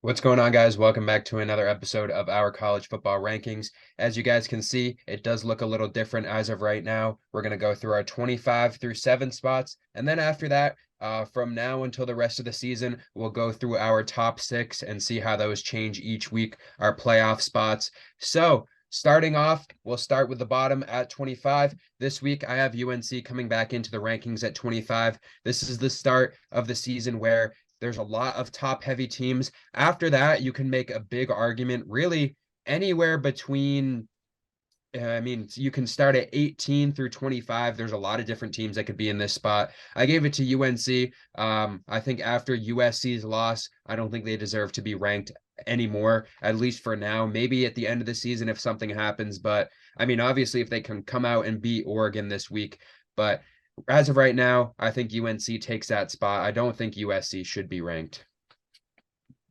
What's going on, guys? Welcome back to another episode of our college football rankings. As you guys can see, it does look a little different as of right now. We're going to go through our 25 through 7 spots. And then after that, from now until the rest of the season, we'll go through our top 6 and see how those change each week, our playoff spots. So, starting off, we'll start with the bottom at 25. This week, I have UNC coming back into the rankings at 25. This is the start of the season where there's a lot of top heavy teams. After that, you can make a big argument really anywhere between you can start at 18 through 25. There's a lot of different teams that could be in this spot. I gave it to UNC. I think after USC's loss, I don't think they deserve to be ranked anymore, at least for now. Maybe at the end of the season if something happens, but obviously if they can come out and beat Oregon this week, but as of right now, I think UNC takes that spot. I don't think USC should be ranked.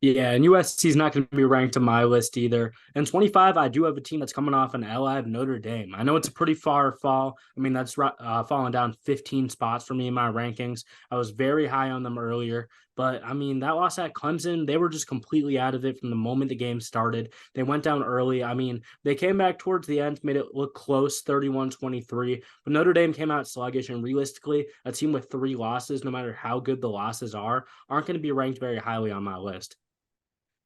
Yeah, and USC is not going to be ranked on my list either. And 25, I do have a team that's coming off an L. I have Notre Dame. I know it's a pretty far fall. That's falling down 15 spots for me in my rankings. I was very high on them earlier, but that loss at Clemson, they were just completely out of it from the moment the game started. They went down early. They came back towards the end, made it look close, 31-23. But Notre Dame came out sluggish, and realistically, a team with 3 losses, no matter how good the losses are, aren't going to be ranked very highly on my list.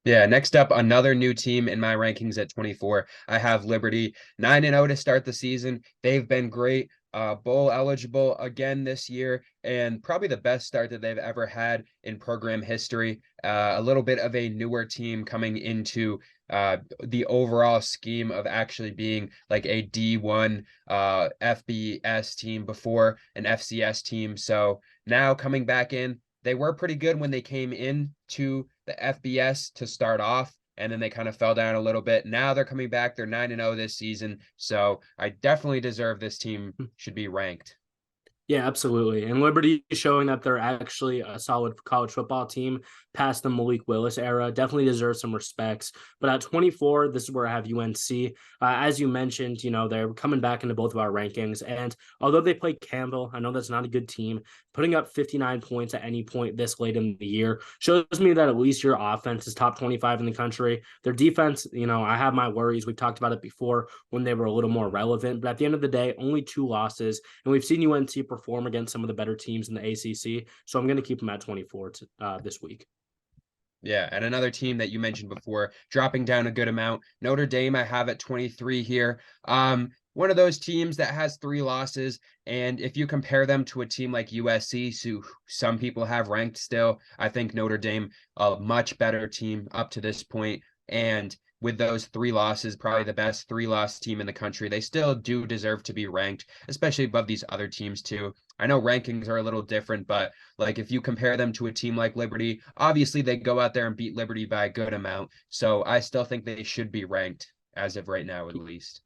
Yeah, next up, another new team in my rankings at 24. I have Liberty 9-0 to start the season. They've been great, bowl eligible again this year, and probably the best start that they've ever had in program history. A little bit of a newer team coming into the overall scheme of actually being like a D1 FBS team before an FCS team. So now coming back in, they were pretty good when they came in to the FBS to start off, and then they kind of fell down a little bit. Now they're coming back. They're 9-0 this season. So I definitely deserve this team should be ranked. Yeah, absolutely. And Liberty is showing that they're actually a solid college football team past the Malik Willis era. Definitely deserves some respects. But at 24, this is where I have UNC. As you mentioned, they're coming back into both of our rankings. And although they play Campbell, I know that's not a good team. Putting up 59 points at any point this late in the year shows me that at least your offense is top 25 in the country. Their defense, I have my worries. We've talked about it before when they were a little more relevant. But at the end of the day, only 2 losses. And we've seen UNC perform against some of the better teams in the ACC. So I'm going to keep them at 24 this week. Yeah, and another team that you mentioned before, dropping down a good amount. Notre Dame, I have at 23 here. One of those teams that has 3 losses, and if you compare them to a team like USC, who some people have ranked still, I think Notre Dame a much better team up to this point. And with those 3 losses, probably the best 3-loss team in the country, they still do deserve to be ranked, especially above these other teams too. I know rankings are a little different, but like if you compare them to a team like Liberty, obviously they go out there and beat Liberty by a good amount. So I still think they should be ranked as of right now, at least.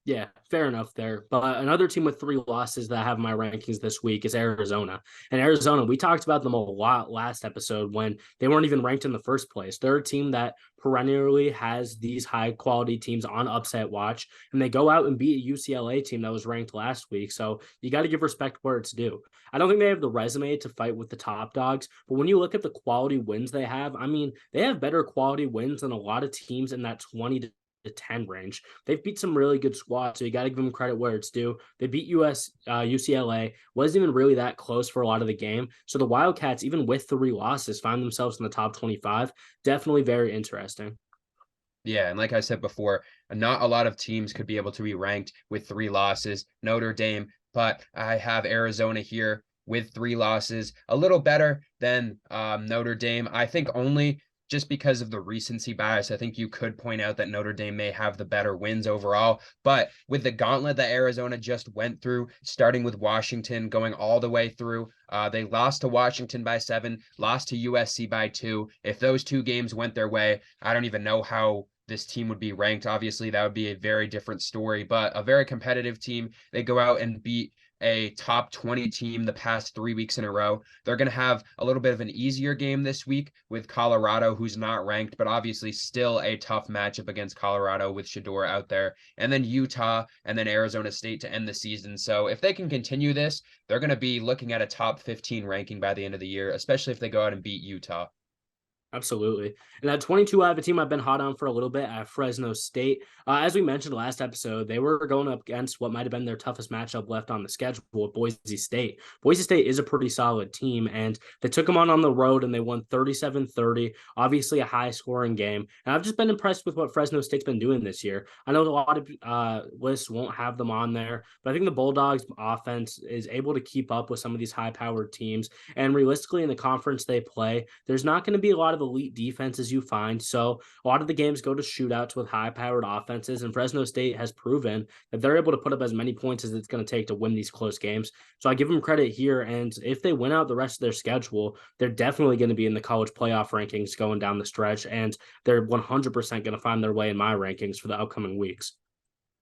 Yeah, fair enough there. But another team with 3 losses that I have in my rankings this week is Arizona. And Arizona, we talked about them a lot last episode when they weren't even ranked in the first place. They're a team that perennially has these high quality teams on upset watch, and they go out and beat a UCLA team that was ranked last week. So you got to give respect where it's due. I don't think they have the resume to fight with the top dogs, but when you look at the quality wins they have, they have better quality wins than a lot of teams in that 20 to 10 range. They've beat some really good squads, so you got to give them credit where it's due. They beat UCLA, wasn't even really that close for a lot of the game. So the Wildcats, even with 3 losses, find themselves in the top 25. Definitely very interesting. Yeah, and like I said before, not a lot of teams could be able to be ranked with 3 losses. Notre Dame, but I have Arizona here with 3 losses, a little better than Notre Dame. I think only just because of the recency bias. I think you could point out that Notre Dame may have the better wins overall, but with the gauntlet that Arizona just went through, starting with Washington, going all the way through, they lost to Washington by 7, lost to USC by 2. If those 2 games went their way, I don't even know how this team would be ranked. Obviously, that would be a very different story, but a very competitive team. They go out and beat a top 20 team the past 3 weeks in a row. They're going to have a little bit of an easier game this week with Colorado, who's not ranked, but obviously still a tough matchup against Colorado with Shador out there, and then Utah, and then Arizona State to end the season. So if they can continue this, they're going to be looking at a top 15 ranking by the end of the year, especially if they go out and beat Utah. Absolutely. And at 22, I have a team I've been hot on for a little bit at Fresno State. As we mentioned last episode, they were going up against what might have been their toughest matchup left on the schedule with Boise State. Boise State is a pretty solid team, and they took them on the road and they won 37-30. Obviously, a high scoring game. And I've just been impressed with what Fresno State's been doing this year. I know a lot of lists won't have them on there, but I think the Bulldogs offense is able to keep up with some of these high powered teams. And realistically, in the conference they play, there's not going to be a lot of elite defenses you find. So a lot of the games go to shootouts with high powered offenses. And Fresno State has proven that they're able to put up as many points as it's going to take to win these close games. So I give them credit here. And if they win out the rest of their schedule, they're definitely going to be in the college playoff rankings going down the stretch. And they're 100% going to find their way in my rankings for the upcoming weeks.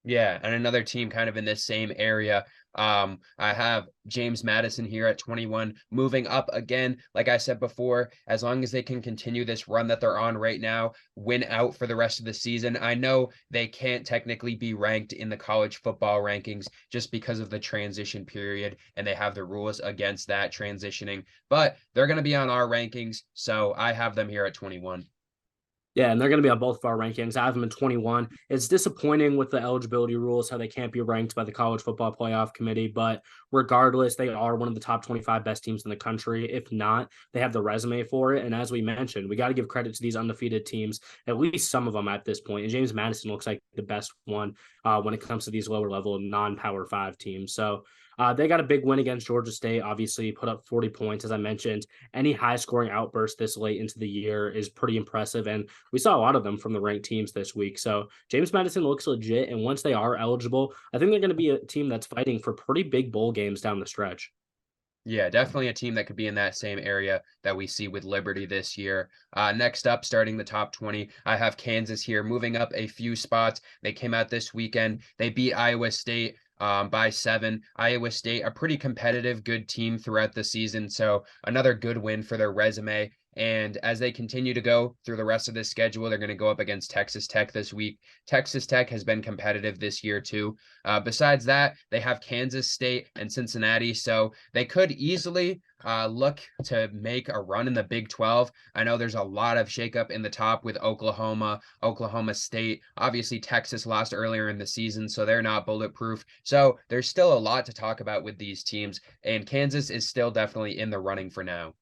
Yeah, and another team kind of in this same area. I have James Madison here at 21, moving up again. Like I said before, as long as they can continue this run that they're on right now, win out for the rest of the season. I know they can't technically be ranked in the college football rankings just because of the transition period, and they have the rules against that transitioning, but they're going to be on our rankings, so I have them here at 21. Yeah, and they're going to be on both of our rankings. I have them in 21. It's disappointing with the eligibility rules, how they can't be ranked by the College Football Playoff Committee. But regardless, they are one of the top 25 best teams in the country. If not, they have the resume for it. And as we mentioned, we got to give credit to these undefeated teams, at least some of them at this point. And James Madison looks like the best one when it comes to these lower level non-Power 5 teams. So they got a big win against Georgia State, obviously put up 40 points, as I mentioned. Any high scoring outburst this late into the year is pretty impressive. And we saw a lot of them from the ranked teams this week. So James Madison looks legit. And once they are eligible, I think they're going to be a team that's fighting for pretty big bowl games down the stretch. Yeah, definitely a team that could be in that same area that we see with Liberty this year. Next up, starting the top 20, I have Kansas here, moving up a few spots. They came out this weekend. They beat Iowa State by 7. Iowa State, a pretty competitive, good team throughout the season. So another good win for their resume. And as they continue to go through the rest of this schedule, they're going to go up against Texas Tech this week. Texas Tech has been competitive this year, too. Besides that, they have Kansas State and Cincinnati. So they could easily look to make a run in the Big 12. I know there's a lot of shakeup in the top with Oklahoma, Oklahoma State. Obviously, Texas lost earlier in the season, so they're not bulletproof. So there's still a lot to talk about with these teams, and Kansas is still definitely in the running for now.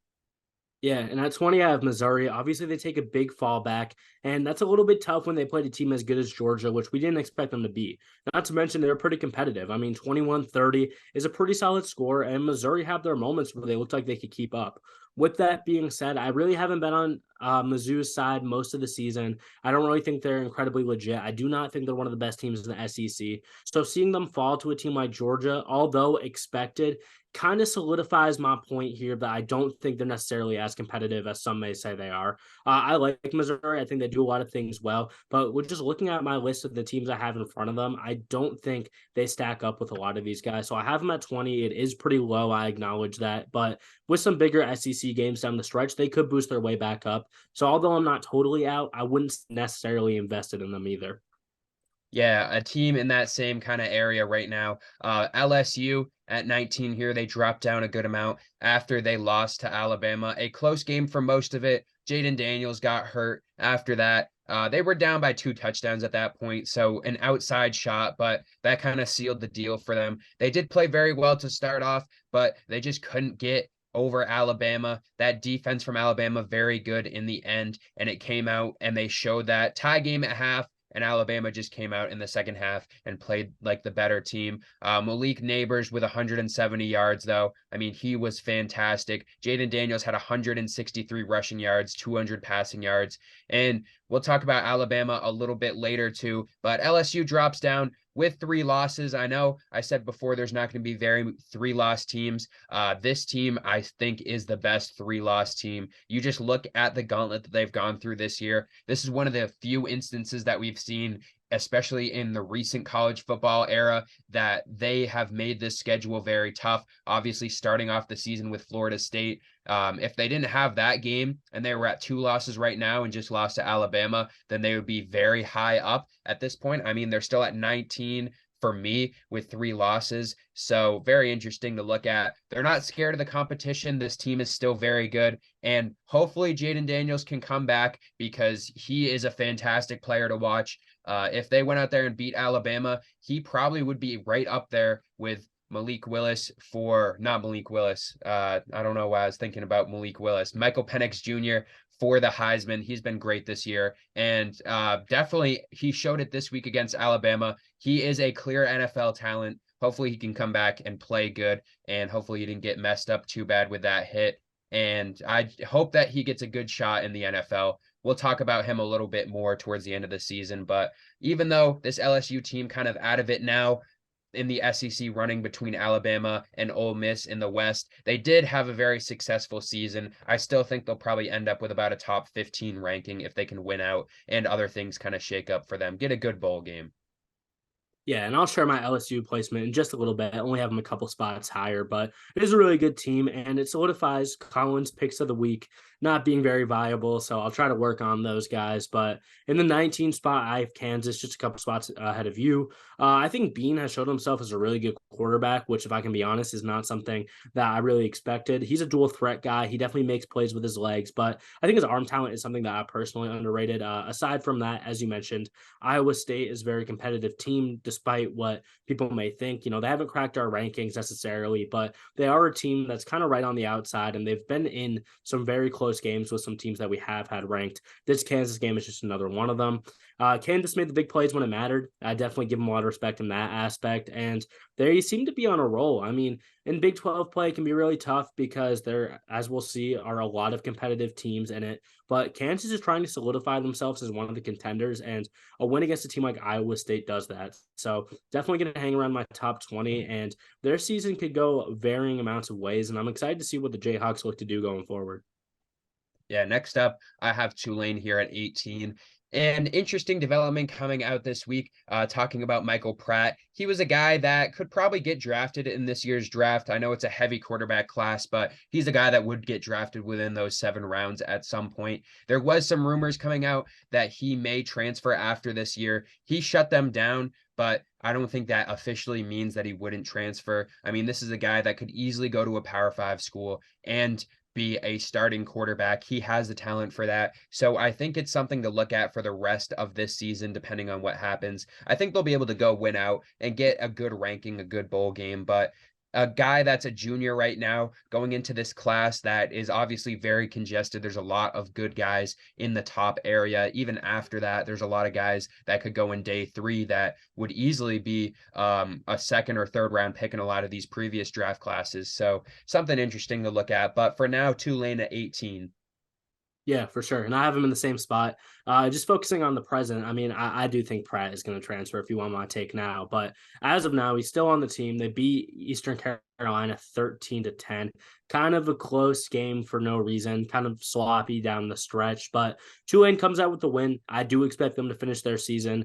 Yeah, and at 20, I have Missouri. Obviously, they take a big fall back, and that's a little bit tough when they played a team as good as Georgia, which we didn't expect them to be. Not to mention, they're pretty competitive. I mean, 21-30 is a pretty solid score, and Missouri have their moments where they looked like they could keep up. With that being said, I really haven't been on Mizzou's side most of the season. I don't really think they're incredibly legit. I do not think they're one of the best teams in the SEC. So seeing them fall to a team like Georgia, although expected, kind of solidifies my point here that I don't think they're necessarily as competitive as some may say they are. I like Missouri. I think they do a lot of things well, but we're just looking at my list of the teams I have in front of them. I don't think they stack up with a lot of these guys. So I have them at 20. It is pretty low. I acknowledge that, but with some bigger SEC games down the stretch, they could boost their way back up. So although I'm not totally out, I wouldn't necessarily invested in them either. Yeah, a team in that same kind of area right now. LSU at 19 here, they dropped down a good amount after they lost to Alabama. A close game for most of it. Jaden Daniels got hurt after that. They were down by 2 touchdowns at that point, so an outside shot, but that kind of sealed the deal for them. They did play very well to start off, but they just couldn't get over Alabama. That defense from Alabama, very good in the end, and it came out and they showed that tie game at half. And Alabama just came out in the second half and played like the better team. Malik Neighbors with 170 yards, though. I mean, he was fantastic. Jaden Daniels had 163 rushing yards, 200 passing yards. And we'll talk about Alabama a little bit later, too. But LSU drops down with 3 losses. I know I said before there's not going to be very 3-loss teams. This team, I think, is the best 3-loss team. You just look at the gauntlet that they've gone through this year. This is one of the few instances that we've seen, especially in the recent college football era, that they have made this schedule very tough. Obviously, starting off the season with Florida State. If they didn't have that game and they were at 2 losses right now and just lost to Alabama, then they would be very high up at this point. I mean, they're still at 19 for me with 3 losses. So very interesting to look at. They're not scared of the competition. This team is still very good. And hopefully Jaden Daniels can come back because he is a fantastic player to watch. If they went out there and beat Alabama, he probably would be right up there with Malik Willis for not Malik Willis. I don't know why I was thinking about Malik Willis. Michael Penix Jr. for the Heisman. He's been great this year. And definitely he showed it this week against Alabama. He is a clear NFL talent. Hopefully he can come back and play good. And hopefully he didn't get messed up too bad with that hit. And I hope that he gets a good shot in the NFL. We'll talk about him a little bit more towards the end of the season. But even though this LSU team kind of out of it now, in the SEC running between Alabama and Ole Miss in the West. They did have a very successful season. I still think they'll probably end up with about a top 15 ranking if they can win out and other things kind of shake up for them. Get a good bowl game. Yeah, and I'll share my LSU placement in just a little bit. I only have them a couple spots higher, but it is a really good team, and it solidifies Colin's picks of the week not being very viable. So I'll try to work on those guys. But in the 19 spot, I have Kansas, just a couple spots ahead of you. I think Bean has showed himself as a really good quarterback, which, if I can be honest, is not something that I really expected. He's a dual threat guy. He definitely makes plays with his legs, but I think his arm talent is something that I personally underrated. Aside from that, as you mentioned, Iowa State is a very competitive team, despite what people may think. You know, they haven't cracked our rankings necessarily, but they are a team that's kind of right on the outside, and they've been in some very close games with some teams that we have had ranked. This Kansas game is just another one of them. Kansas made the big plays when it mattered. I definitely give them a lot of respect in that aspect, and they seem to be on a roll. I mean, in Big 12 play can be really tough because there, as we'll see, are a lot of competitive teams in it. But Kansas is trying to solidify themselves as one of the contenders, and a win against a team like Iowa State does that. So definitely going to hang around my top 20, and their season could go varying amounts of ways, and I'm excited to see what the Jayhawks look to do going forward. Yeah, next up, I have Tulane here at 18. An interesting development coming out this week, talking about Michael Pratt. He was a guy that could probably get drafted in this year's draft. I know it's a heavy quarterback class, but he's a guy that would get drafted within those 7 rounds at some point. There was some rumors coming out that he may transfer after this year. He shut them down, but I don't think that officially means that he wouldn't transfer. I mean, this is a guy that could easily go to a Power 5 school and be a starting quarterback. He has the talent for that. So I think it's something to look at for the rest of this season, depending on what happens. I think they'll be able to go win out and get a good ranking, a good bowl game. But a guy that's a junior right now going into this class that is obviously very congested. There's a lot of good guys in the top area. Even after that, there's a lot of guys that could go in day 3 that would easily be a second or third round pick in a lot of these previous draft classes. So something interesting to look at. But for now, Tulane at 18. Yeah, for sure. And I have him in the same spot. Just focusing on the present, I mean, I do think Pratt is going to transfer if you want my take now. But as of now, he's still on the team. They beat Eastern Carolina 13-10. Kind of a close game for no reason, kind of sloppy down the stretch. But Tulane comes out with the win. I do expect them to finish their season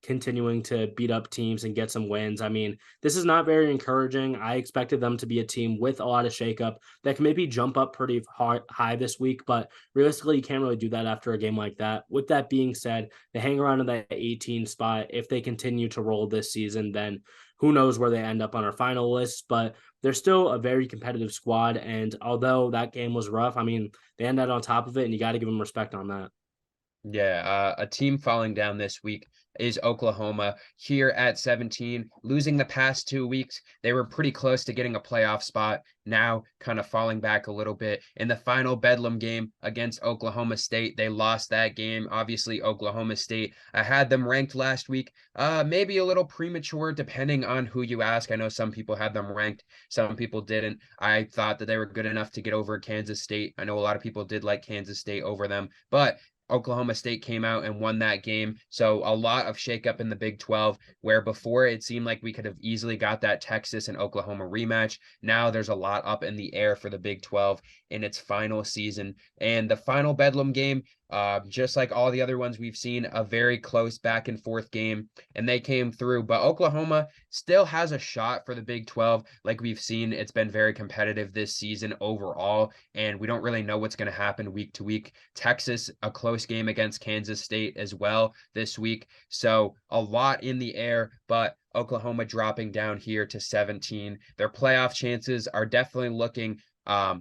continuing to beat up teams and get some wins. I mean, this is not very encouraging. I expected them to be a team with a lot of shakeup that can maybe jump up pretty high this week, but realistically, you can't really do that after a game like that. With that being said, they hang around in that 18 spot. If they continue to roll this season, then who knows where they end up on our final list, but they're still a very competitive squad. And although that game was rough, I mean, they ended on top of it, and you got to give them respect on that. Yeah, a team falling down this week is Oklahoma here at 17, losing the past 2 weeks. They were pretty close to getting a playoff spot, now kind of falling back a little bit. In the final Bedlam game against Oklahoma State, they lost that game. Obviously, Oklahoma State, I had them ranked last week, maybe a little premature depending on who you ask. I know some people had them ranked, some people didn't. I thought that they were good enough to get over Kansas State. I know a lot of people did like Kansas State over them, but Oklahoma State came out and won that game. So a lot of shakeup in the Big 12, where before it seemed like we could have easily got that Texas and Oklahoma rematch. Now there's a lot up in the air for the Big 12 in its final season. And the final Bedlam game, just like all the other ones we've seen, a very close back and forth game, and they came through. But Oklahoma still has a shot for the Big 12. Like we've seen, it's been very competitive this season overall, and we don't really know what's going to happen week to week. Texas, a close game against Kansas State as well this week. So a lot in the air, but Oklahoma dropping down here to 17. Their playoff chances are definitely looking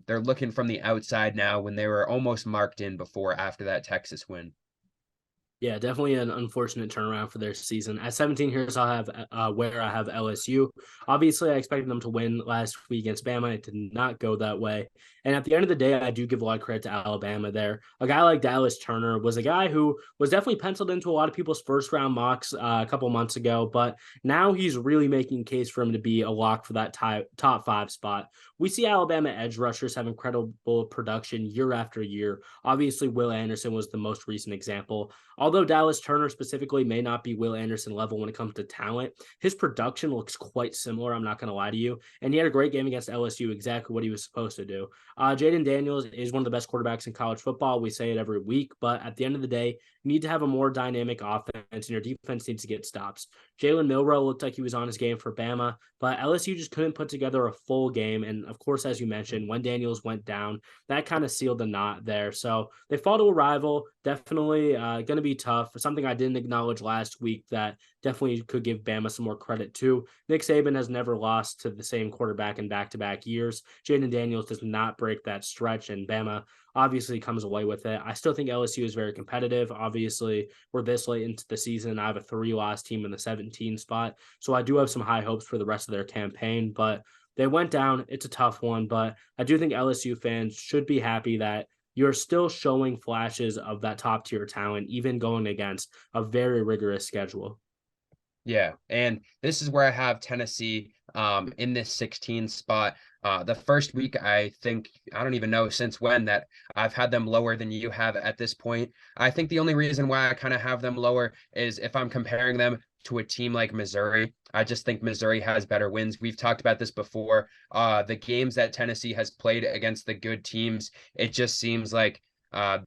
they're looking from the outside now when they were almost marked in before after that Texas win. Yeah, definitely an unfortunate turnaround for their season. At 17, here's I'll have where I have LSU. Obviously, I expected them to win last week against Bama. It did not go that way. And at the end of the day, I do give a lot of credit to Alabama there. A guy like Dallas Turner was a guy who was definitely penciled into a lot of people's first round mocks a couple months ago, but now he's really making case for him to be a lock for that top 5 spot. We see Alabama edge rushers have incredible production year after year. Obviously, Will Anderson was the most recent example. Although Dallas Turner specifically may not be Will Anderson level when it comes to talent, his production looks quite similar. I'm not going to lie to you. And he had a great game against LSU, exactly what he was supposed to do. Jaden Daniels is one of the best quarterbacks in college football. We say it every week, but at the end of the day, you need to have a more dynamic offense, and your defense needs to get stops. Jalen Milroe looked like he was on his game for Bama, but LSU just couldn't put together a full game. And of course, as you mentioned, when Daniels went down, that kind of sealed the knot there. So they fall to a rival. Definitely going to be tough. Something I didn't acknowledge last week that definitely could give Bama some more credit to. Nick Saban has never lost to the same quarterback in back-to-back years. Jaden Daniels does not break that stretch, and Bama obviously comes away with it. I still think LSU is very competitive. Obviously, we're this late into the season. I have a 3-loss team in the 17 spot, so I do have some high hopes for the rest of their campaign, but they went down. It's a tough one, but I do think LSU fans should be happy that you're still showing flashes of that top tier talent, even going against a very rigorous schedule. Yeah, and this is where I have Tennessee in this 16 spot. The first week, I think, I don't even know since when that I've had them lower than you have at this point. I think the only reason why I kind of have them lower is if I'm comparing them to a team like Missouri. I just think Missouri has better wins. We've talked about this before. The games that Tennessee has played against the good teams, it just seems like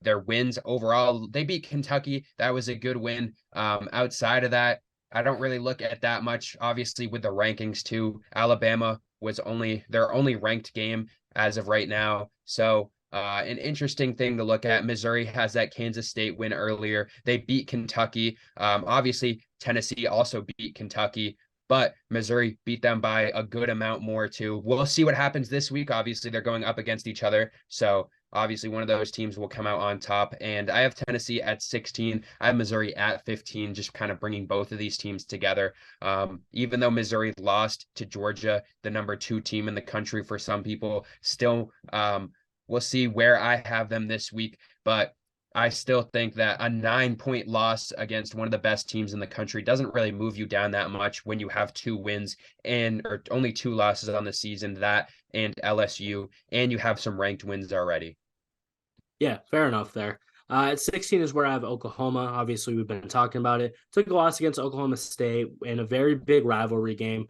their wins overall, they beat Kentucky. That was a good win. Outside of that, I don't really look at that much. Obviously, with the rankings too, Alabama was only their only ranked game as of right now. So an interesting thing to look at. Missouri has that Kansas State win earlier. They beat Kentucky. Obviously, Tennessee also beat Kentucky, but Missouri beat them by a good amount more too. We'll see what happens this week. Obviously, they're going up against each other. So obviously, one of those teams will come out on top. And I have Tennessee at 16. I have Missouri at 15, just kind of bringing both of these teams together. Even though Missouri lost to Georgia, the number 2 team in the country for some people, still, we'll see where I have them this week. But I still think that a 9-point loss against one of the best teams in the country doesn't really move you down that much when you have 2 wins and or only 2 losses on the season, that and LSU, and you have some ranked wins already. Yeah, fair enough there. At 16 is where I have Oklahoma. Obviously, we've been talking about it. Took a loss against Oklahoma State in a very big rivalry game.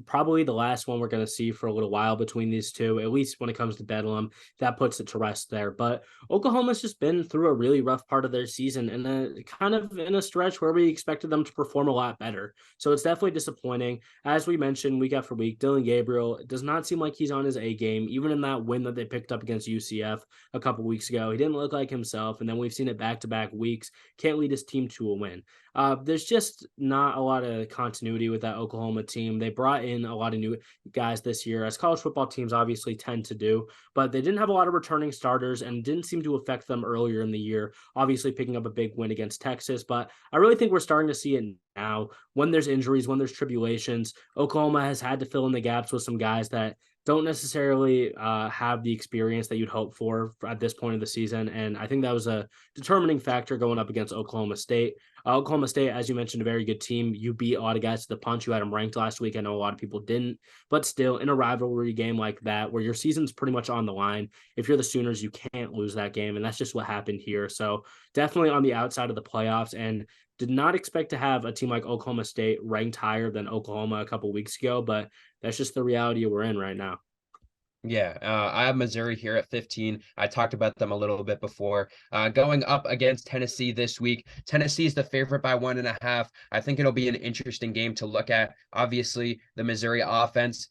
Probably the last one we're going to see for a little while between these two, at least when it comes to Bedlam. That puts it to rest there. But Oklahoma's just been through a really rough part of their season and kind of in a stretch where we expected them to perform a lot better. So it's definitely disappointing. As we mentioned week after week, Dylan Gabriel, it does not seem like he's on his A game. Even in that win that they picked up against UCF a couple weeks ago, he didn't look like himself. And then we've seen it back-to-back weeks. Can't lead his team to a win. There's just not a lot of continuity with that Oklahoma team. They brought in a lot of new guys this year, as college football teams obviously tend to do, but they didn't have a lot of returning starters and didn't seem to affect them earlier in the year, obviously picking up a big win against Texas. But I really think we're starting to see it now. When there's injuries, when there's tribulations, Oklahoma has had to fill in the gaps with some guys that don't necessarily have the experience that you'd hope for at this point of the season. And I think that was a determining factor going up against Oklahoma State. Oklahoma State, as you mentioned, a very good team. You beat a lot of guys to the punch. You had them ranked last week. I know a lot of people didn't, but still, in a rivalry game like that, where your season's pretty much on the line, if you're the Sooners, you can't lose that game. And that's just what happened here. So definitely on the outside of the playoffs, and did not expect to have a team like Oklahoma State ranked higher than Oklahoma a couple weeks ago, but that's just the reality we're in right now. Yeah, I have Missouri here at 15. I talked about them a little bit before. Going up against Tennessee this week. Tennessee is the favorite by 1.5. I think it'll be an interesting game to look at. Obviously, the Missouri offense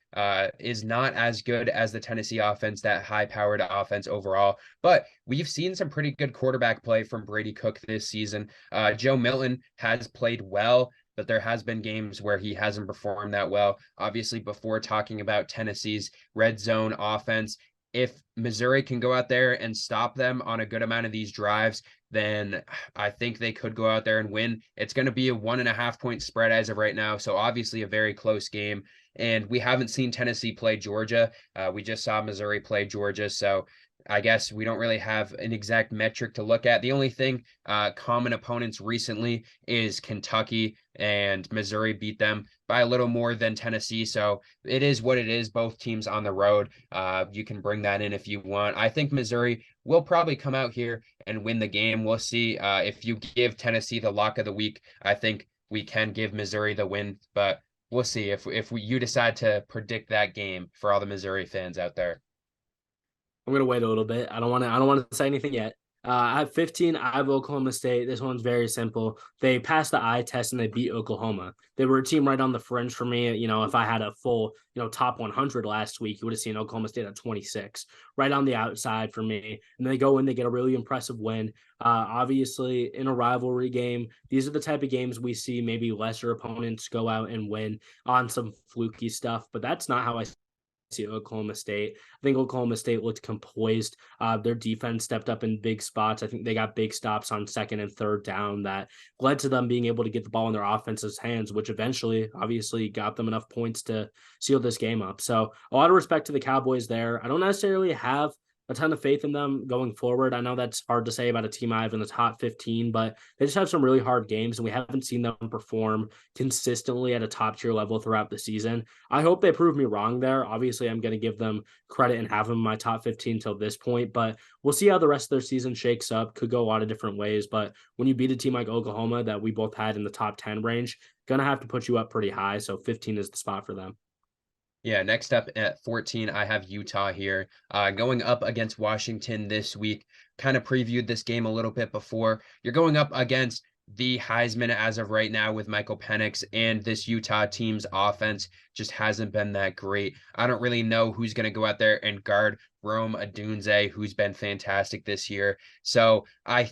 is not as good as the Tennessee offense, that high-powered offense overall. But we've seen some pretty good quarterback play from Brady Cook this season. Joe Milton has played well. but there has been games where he hasn't performed that well. Obviously, before talking about Tennessee's red zone offense, if Missouri can go out there and stop them on a good amount of these drives, then I think they could go out there and win. It's going to be a 1.5 point spread as of right now. So obviously a very close game. And we haven't seen Tennessee play Georgia. We just saw Missouri play Georgia. So I guess we don't really have an exact metric to look at. The only thing, common opponents recently is Kentucky, and Missouri beat them by a little more than Tennessee. So it is what it is. Both teams on the road. You can bring that in if you want. I think Missouri will probably come out here and win the game. We'll see. If you give Tennessee the lock of the week, I think we can give Missouri the win, but we'll see if you decide to predict that game for all the Missouri fans out there. I'm gonna wait a little bit. I don't want to say anything yet. At 15, I have Oklahoma State. This one's very simple. They passed the eye test and they beat Oklahoma. They were a team right on the fringe for me. If I had a full, top 100 last week, you would have seen Oklahoma State at 26, right on the outside for me. And they go in, they get a really impressive win. Obviously, in a rivalry game, these are the type of games we see maybe lesser opponents go out and win on some fluky stuff, but that's not how I see Oklahoma State. I think Oklahoma State looked composed. Their defense stepped up in big spots. I think they got big stops on second and third down that led to them being able to get the ball in their offense's hands, which eventually obviously got them enough points to seal this game up. So a lot of respect to the Cowboys there. I don't necessarily have a ton of faith in them going forward. I know that's hard to say about a team I have in the top 15, but they just have some really hard games, and we haven't seen them perform consistently at a top tier level throughout the season. I hope they prove me wrong there. Obviously, I'm going to give them credit and have them in my top 15 till this point, but we'll see how the rest of their season shakes up. Could go a lot of different ways, but when you beat a team like Oklahoma that we both had in the top 10 range, going to have to put you up pretty high. So 15 is the spot for them. Yeah, next up at 14, I have Utah here, going up against Washington this week. Kind of previewed this game a little bit before. You're going up against the Heisman as of right now with Michael Penix, and this Utah team's offense just hasn't been that great. I don't really know who's going to go out there and guard Rome Odunze, who's been fantastic this year. So I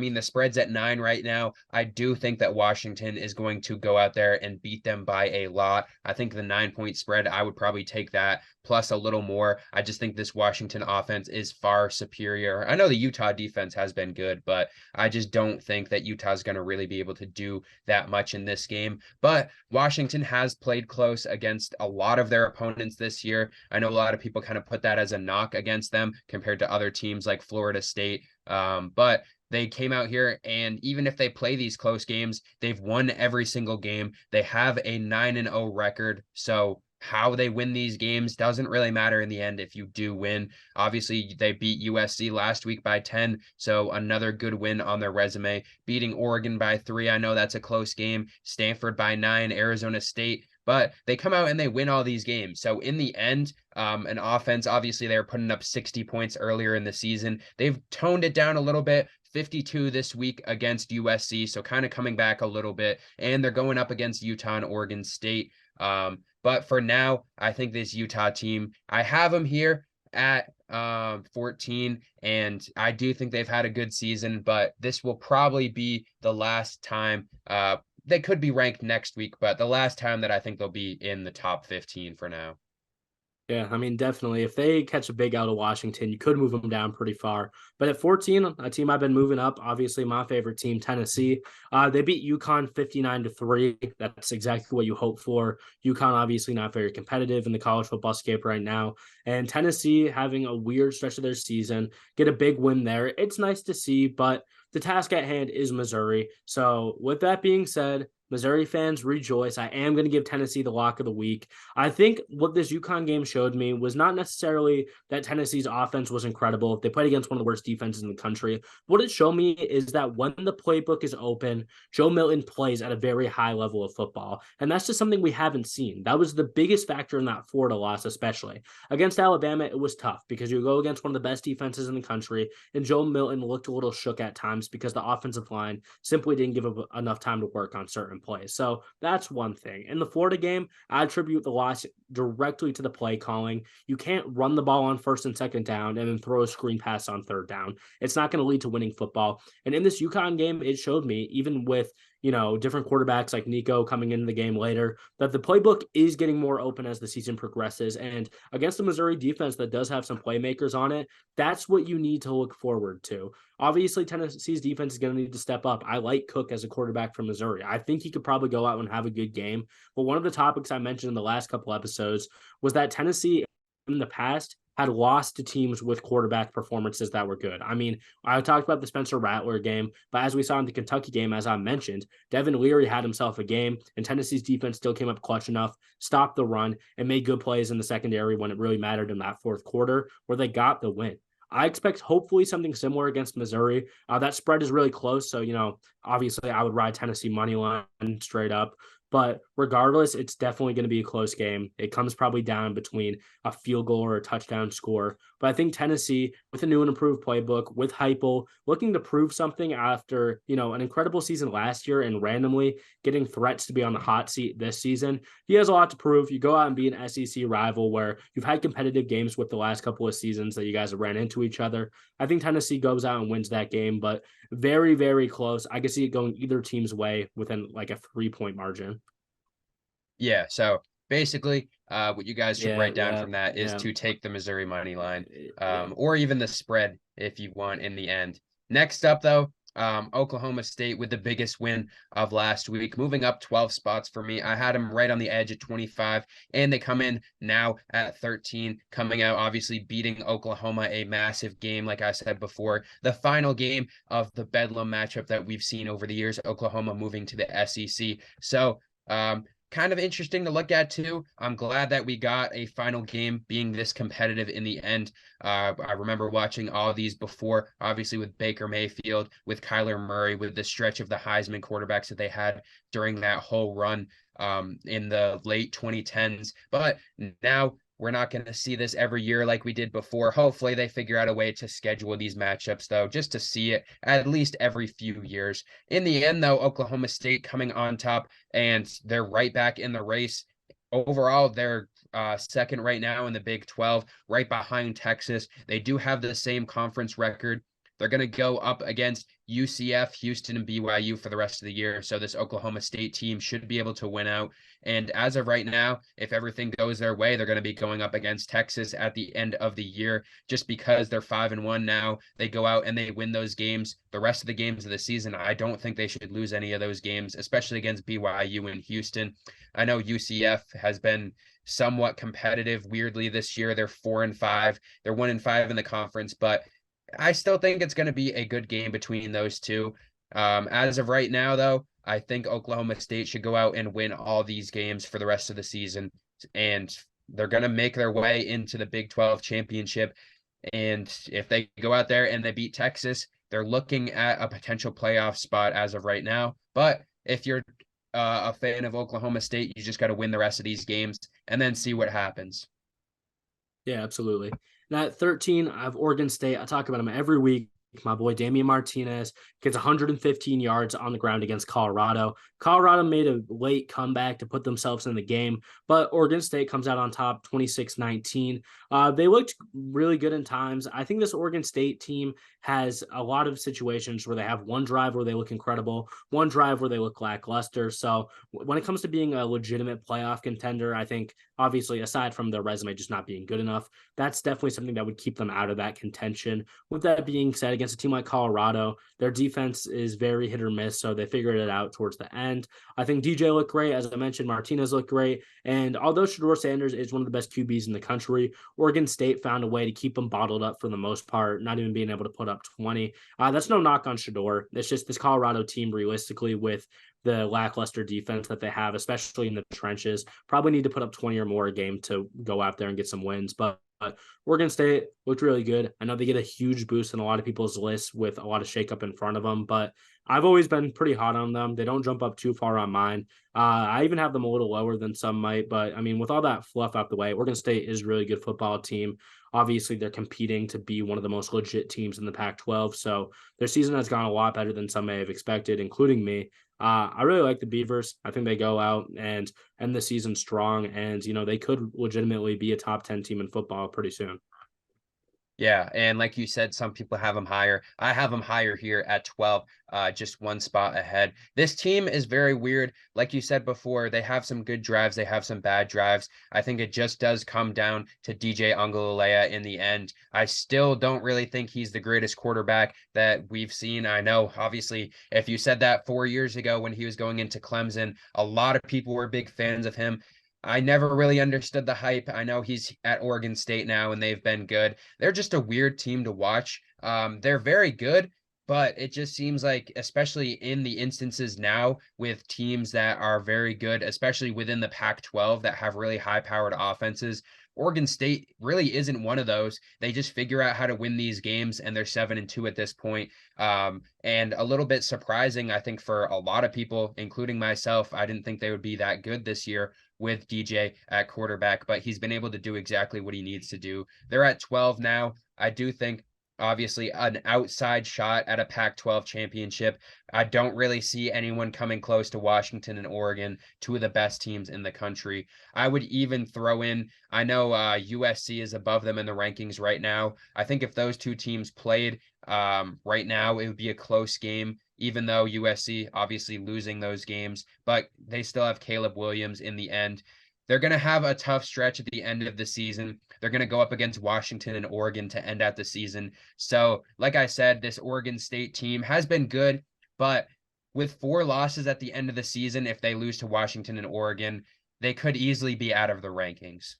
mean, the spread's at 9 right now. I do think that Washington is going to go out there and beat them by a lot. I think the 9 point spread, I would probably take that plus a little more. I just think this Washington offense is far superior. I know the Utah defense has been good, but I just don't think that Utah's going to really be able to do that much in this game. But Washington has played close against a lot of their opponents this year. I know a lot of people kind of put that as a knock against them compared to other teams like Florida State. But they came out here, and even if they play these close games, they've won every single game. They have a 9-0 record. So how they win these games doesn't really matter in the end if you do win. Obviously, they beat USC last week by 10, so another good win on their resume. Beating Oregon by 3, I know that's a close game. Stanford by 9, Arizona State, but they come out and they win all these games. So in the end, an offense, obviously they were putting up 60 points earlier in the season. They've toned it down a little bit. 52 this week against USC, so kind of coming back a little bit, and they're going up against Utah and Oregon State. But for now, I think this Utah team, I have them here at 14, and I do think they've had a good season, but this will probably be the last time. They could be ranked next week, but the last time that I think they'll be in the top 15 for now. Yeah, I mean, definitely. If they catch a big out of Washington, you could move them down pretty far. But at 14, a team I've been moving up, obviously my favorite team, Tennessee. They beat UConn 59-3. That's exactly what you hope for. UConn obviously not very competitive in the college football scape right now. And Tennessee having a weird stretch of their season, get a big win there. It's nice to see, but the task at hand is Missouri. So with that being said, Missouri fans rejoice. I am going to give Tennessee the lock of the week. I think what this UConn game showed me was not necessarily that Tennessee's offense was incredible. They played against one of the worst defenses in the country. What it showed me is that when the playbook is open, Joe Milton plays at a very high level of football. And that's just something we haven't seen. That was the biggest factor in that Florida loss, especially. Against Alabama, it was tough because you go against one of the best defenses in the country, and Joe Milton looked a little shook at times because the offensive line simply didn't give him enough time to work on certain plays. So that's one thing. In the Florida game, I attribute the loss directly to the play calling. You can't run the ball on first and second down and then throw a screen pass on third down. It's not going to lead to winning football. And in this UConn game, it showed me, even with different quarterbacks like Nico coming into the game later, that the playbook is getting more open as the season progresses. And against the Missouri defense that does have some playmakers on it, that's what you need to look forward to. Obviously, Tennessee's defense is going to need to step up. I like Cook as a quarterback from Missouri. I think he could probably go out and have a good game. But one of the topics I mentioned in the last couple episodes was that Tennessee in the past had lost to teams with quarterback performances that were good. I mean, I talked about the Spencer Rattler game, but as we saw in the Kentucky game, as I mentioned, Devin Leary had himself a game, and Tennessee's defense still came up clutch enough, stopped the run, and made good plays in the secondary when it really mattered in that fourth quarter, where they got the win. I expect hopefully something similar against Missouri. That spread is really close. So, obviously I would ride Tennessee money line straight up. But regardless, it's definitely going to be a close game. It comes probably down between a field goal or a touchdown score. But I think Tennessee, with a new and improved playbook, with Heupel, looking to prove something after, an incredible season last year and randomly getting threats to be on the hot seat this season, he has a lot to prove. You go out and be an SEC rival where you've had competitive games with the last couple of seasons that you guys have ran into each other. I think Tennessee goes out and wins that game, but very, very close. I can see it going either team's way within like a 3-point margin. Yeah, so basically, what you guys should Yeah, write down yeah, from that is yeah. to take the Missouri money line, Yeah. or even the spread if you want in the end. Next up, though, Oklahoma State with the biggest win of last week, moving up 12 spots for me. I had them right on the edge at 25, and they come in now at 13, coming out, obviously beating Oklahoma, a massive game, like I said before. The final game of the Bedlam matchup that we've seen over the years, Oklahoma moving to the SEC. So, kind of interesting to look at too. I'm glad that we got a final game being this competitive in the end. I remember watching all these before, obviously with Baker Mayfield, with Kyler Murray, with the stretch of the Heisman quarterbacks that they had during that whole run in the late 2010s. But now we're not going to see this every year like we did before. Hopefully, they figure out a way to schedule these matchups, though, just to see it at least every few years. In the end, though, Oklahoma State coming on top, and they're right back in the race. Overall, they're second right now in the Big 12, right behind Texas. They do have the same conference record. They're going to go up against UCF, Houston, and BYU for the rest of the year. So this Oklahoma State team should be able to win out. And as of right now, if everything goes their way, they're going to be going up against Texas at the end of the year, just because they're 5-1 now. They go out and they win those games. The rest of the games of the season, I don't think they should lose any of those games, especially against BYU and Houston. I know UCF has been somewhat competitive weirdly this year. They're 4-5. They're 1-5 in the conference, but I still think it's going to be a good game between those two. As of right now, though, I think Oklahoma State should go out and win all these games for the rest of the season, and they're going to make their way into the Big 12 championship. And if they go out there and they beat Texas, they're looking at a potential playoff spot as of right now. But if you're a fan of Oklahoma State, you just got to win the rest of these games and then see what happens. Yeah, absolutely. Now at 13, I have Oregon State. I talk about them every week. My boy Damian Martinez gets 115 yards on the ground against Colorado. Colorado made a late comeback to put themselves in the game, but Oregon State comes out on top 26-19. They looked really good in times. I think this Oregon State team has a lot of situations where they have one drive where they look incredible, one drive where they look lackluster. So when it comes to being a legitimate playoff contender, I think obviously aside from their resume just not being good enough, that's definitely something that would keep them out of that contention. With that being said, against a team like Colorado, their defense is very hit or miss, so they figured it out towards the end. I think DJ looked great. As I mentioned, Martinez looked great. And although Shedeur Sanders is one of the best QBs in the country, Oregon State found a way to keep them bottled up for the most part, not even being able to put up 20. That's no knock on Shedeur. It's just this Colorado team, realistically, with the lackluster defense that they have, especially in the trenches, probably need to put up 20 or more a game to go out there and get some wins. But Oregon State looked really good. I know they get a huge boost in a lot of people's lists with a lot of shakeup in front of them, but I've always been pretty hot on them. They don't jump up too far on mine. I even have them a little lower than some might, but I mean, with all that fluff out the way, Oregon State is a really good football team. Obviously, they're competing to be one of the most legit teams in the Pac-12, so their season has gone a lot better than some may have expected, including me. I really like the Beavers. I think they go out and end the season strong, and they could legitimately be a top 10 team in football pretty soon. Yeah, and like you said, some people have them higher. I have them higher here at 12, just one spot ahead. This team is very weird. Like you said before, they have some good drives, they have some bad drives. I think it just does come down to DJ Ungalilea in the end. I still don't really think he's the greatest quarterback that we've seen. I know, obviously, if you said that 4 years ago when he was going into Clemson, a lot of people were big fans of him. I never really understood the hype. I know he's at Oregon State now and they've been good. They're just a weird team to watch. They're very good, but it just seems like, especially in the instances now with teams that are very good, especially within the Pac 12 that have really high powered offenses, Oregon State really isn't one of those. They just figure out how to win these games and they're 7-2 at this point. And a little bit surprising, I think, for a lot of people, including myself. I didn't think they would be that good this year with DJ at quarterback, but he's been able to do exactly what he needs to do. They're at 12 now. I do think obviously an outside shot at a Pac-12 championship. I don't really see anyone coming close to Washington and Oregon, two of the best teams in the country. I would even throw in, I know USC is above them in the rankings right now. I think if those two teams played right now, it would be a close game, even though USC obviously losing those games, but they still have Caleb Williams in the end. They're going to have a tough stretch at the end of the season. They're going to go up against Washington and Oregon to end out the season. So, like I said, this Oregon State team has been good, but with 4 losses at the end of the season, if they lose to Washington and Oregon, they could easily be out of the rankings.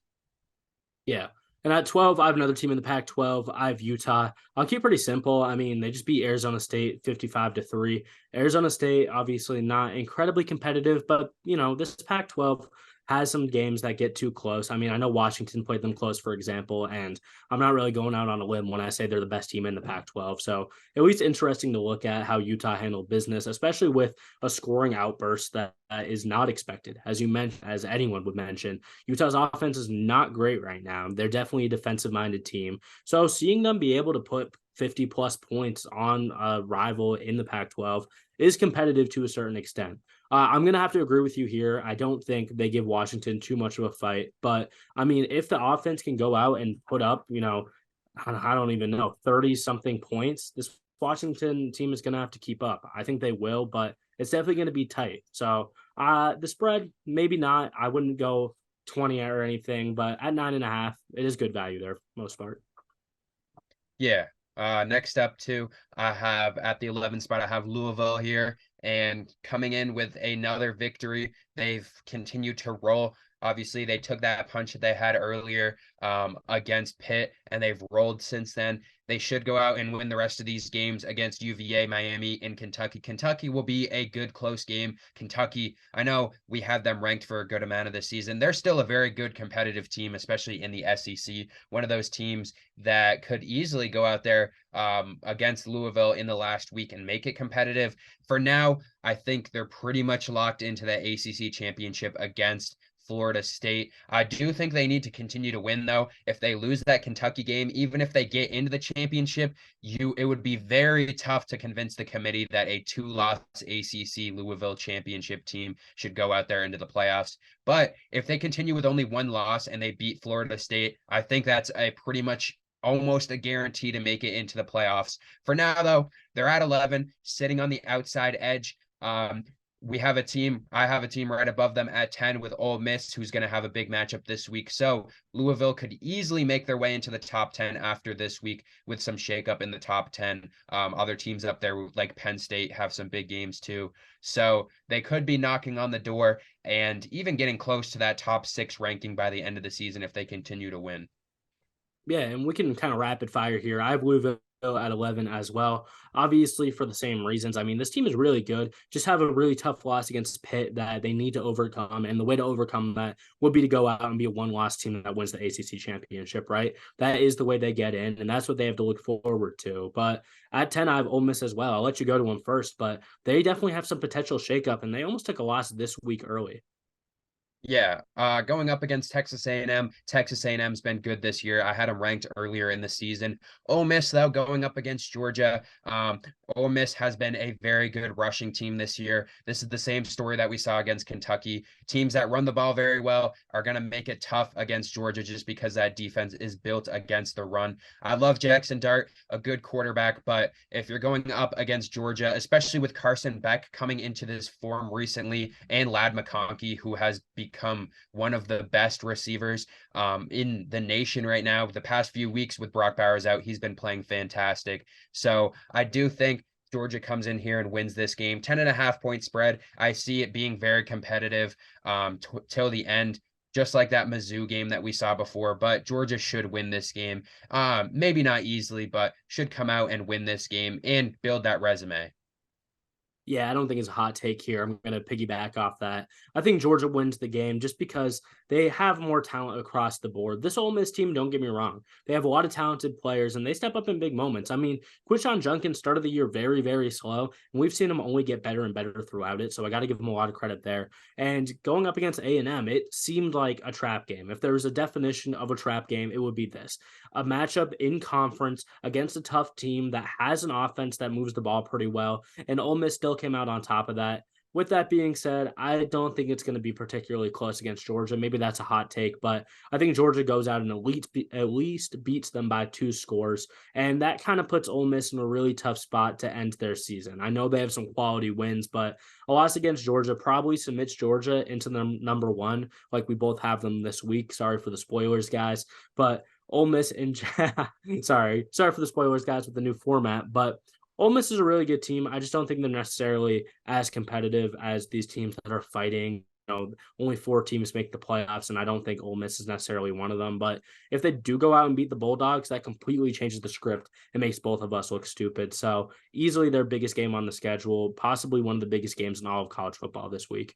Yeah. And at 12, I have another team in the Pac 12. I have Utah. I'll keep it pretty simple. I mean, they just beat Arizona State 55-3. Arizona State, obviously not incredibly competitive, but, this Pac 12 has some games that get too close. I mean, I know Washington played them close, for example, and I'm not really going out on a limb when I say they're the best team in the Pac 12. So at least interesting to look at how Utah handled business, especially with a scoring outburst that is not expected. As you mentioned, as anyone would mention, Utah's offense is not great right now. They're definitely a defensive minded team. So seeing them be able to put 50 plus points on a rival in the Pac 12 is competitive to a certain extent. I'm going to have to agree with you here. I don't think they give Washington too much of a fight. But I mean, if the offense can go out and put up, I don't even know, 30 something points, this Washington team is going to have to keep up. I think they will, but it's definitely going to be tight. So the spread, maybe not. I wouldn't go 20 or anything, but at 9.5, it is good value there for the most part. Yeah. Next up, too, I have at the 11 spot, I have Louisville here. And coming in with another victory, they've continued to roll. Obviously, they took that punch that they had earlier against Pitt, and they've rolled since then. They should go out and win the rest of these games against UVA, Miami, and Kentucky. Kentucky will be a good, close game. Kentucky, I know we had them ranked for a good amount of the season. They're still a very good competitive team, especially in the SEC. One of those teams that could easily go out there against Louisville in the last week and make it competitive. For now, I think they're pretty much locked into the ACC championship against Florida State. I do think they need to continue to win, though. If they lose that Kentucky game, even if they get into the championship, it would be very tough to convince the committee that a 2-loss ACC Louisville championship team should go out there into the playoffs. But if they continue with only 1 loss and they beat Florida State, I think that's a pretty much almost a guarantee to make it into the playoffs. For now, though, they're at 11, sitting on the outside edge. I have a team right above them at 10 with Ole Miss, who's going to have a big matchup this week. So Louisville could easily make their way into the top 10 after this week with some shakeup in the top 10. Other teams up there like Penn State have some big games too. So they could be knocking on the door and even getting close to that top 6 ranking by the end of the season if they continue to win. Yeah, and we can kind of rapid fire here. I have Louisville at 11 as well, obviously for the same reasons. I mean, this team is really good, just have a really tough loss against Pitt that they need to overcome. And the way to overcome that would be to go out and be a 1-loss team that wins the ACC championship, right? That is the way they get in, and that's what they have to look forward to. But at 10, I have Ole Miss as well. I'll let you go to them first, but they definitely have some potential shakeup, and they almost took a loss this week early. Yeah, going up against Texas A&M. Texas A&M's been good this year. I had them ranked earlier in the season. Ole Miss, though, going up against Georgia. Ole Miss has been a very good rushing team this year. This is the same story that we saw against Kentucky. Teams that run the ball very well are going to make it tough against Georgia just because that defense is built against the run. I love Jackson Dart, a good quarterback, but if you're going up against Georgia, especially with Carson Beck coming into this form recently and Lad McConkey, who has become one of the best receivers in the nation right now. The past few weeks with Brock Bowers out, he's been playing fantastic. So I do think Georgia comes in here and wins this game. 10.5 point spread. I see it being very competitive till the end, just like that Mizzou game that we saw before. But Georgia should win this game. Maybe not easily, but should come out and win this game and build that resume. Yeah, I don't think it's a hot take here. I'm going to piggyback off that. I think Georgia wins the game just because they have more talent across the board. This Ole Miss team, don't get me wrong, they have a lot of talented players and they step up in big moments. I mean, Quinshon Judkins started the year very, very slow, and we've seen him only get better and better throughout it. So I got to give him a lot of credit there. And going up against A&M, it seemed like a trap game. If there was a definition of a trap game, it would be this: a matchup in conference against a tough team that has an offense that moves the ball pretty well, and Ole Miss still came out on top of that. With that being said, I don't think it's going to be particularly close against Georgia. Maybe that's a hot take, but I think Georgia goes out and at least beats them by 2 scores, and that kind of puts Ole Miss in a really tough spot to end their season. I know they have some quality wins, but a loss against Georgia probably submits Georgia into the number one, like we both have them this week. Sorry for the spoilers, guys, but Ole Miss and sorry for the spoilers, guys, with the new format, but Ole Miss is a really good team. I just don't think they're necessarily as competitive as these teams that are fighting. Only 4 teams make the playoffs, and I don't think Ole Miss is necessarily one of them. But if they do go out and beat the Bulldogs, that completely changes the script and makes both of us look stupid. So easily their biggest game on the schedule, possibly one of the biggest games in all of college football this week.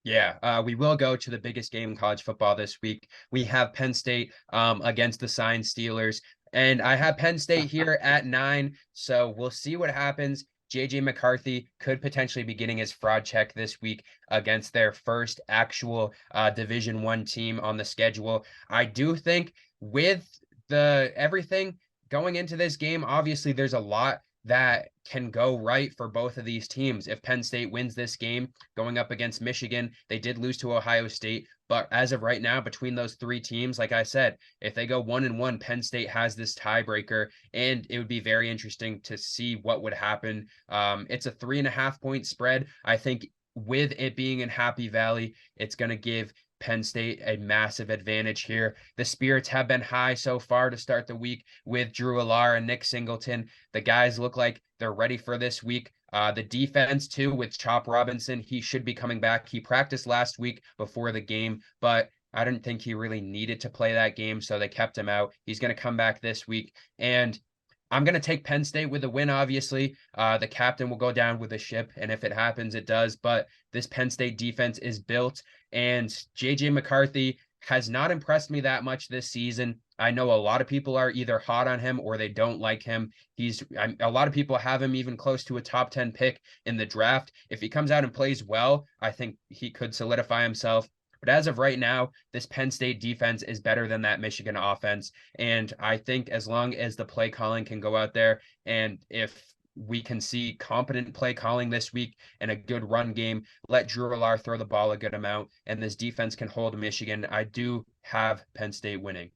Yeah, we will go to the biggest game in college football this week. We have Penn State against the Sign Steelers. And I have Penn State here at 9, so we'll see what happens. JJ McCarthy could potentially be getting his fraud check this week against their first actual Division I team on the schedule. I do think with the everything going into this game, obviously there's a lot that can go right for both of these teams. If Penn State wins this game going up against Michigan, they did lose to Ohio State. But as of right now, between those 3 teams, like I said, if they go 1-1, Penn State has this tiebreaker, and it would be very interesting to see what would happen. It's a 3.5 point spread. I think with it being in Happy Valley, it's going to give Penn State a massive advantage here. The spirits have been high so far to start the week with Drew Allar and Nick Singleton. The guys look like they're ready for this week. The defense, too, with Chop Robinson, he should be coming back. He practiced last week before the game, but I didn't think he really needed to play that game, so they kept him out. He's going to come back this week, and I'm going to take Penn State with a win, obviously. The captain will go down with the ship, and if it happens, it does. But this Penn State defense is built, and J.J. McCarthy has not impressed me that much this season. I know a lot of people are either hot on him or they don't like him. A lot of people have him even close to a top 10 pick in the draft. If he comes out and plays well, I think he could solidify himself. But as of right now, this Penn State defense is better than that Michigan offense. And I think as long as the play calling can go out there, and if we can see competent play calling this week and a good run game, let Drew Allar throw the ball a good amount, and this defense can hold Michigan, I do have Penn State winning.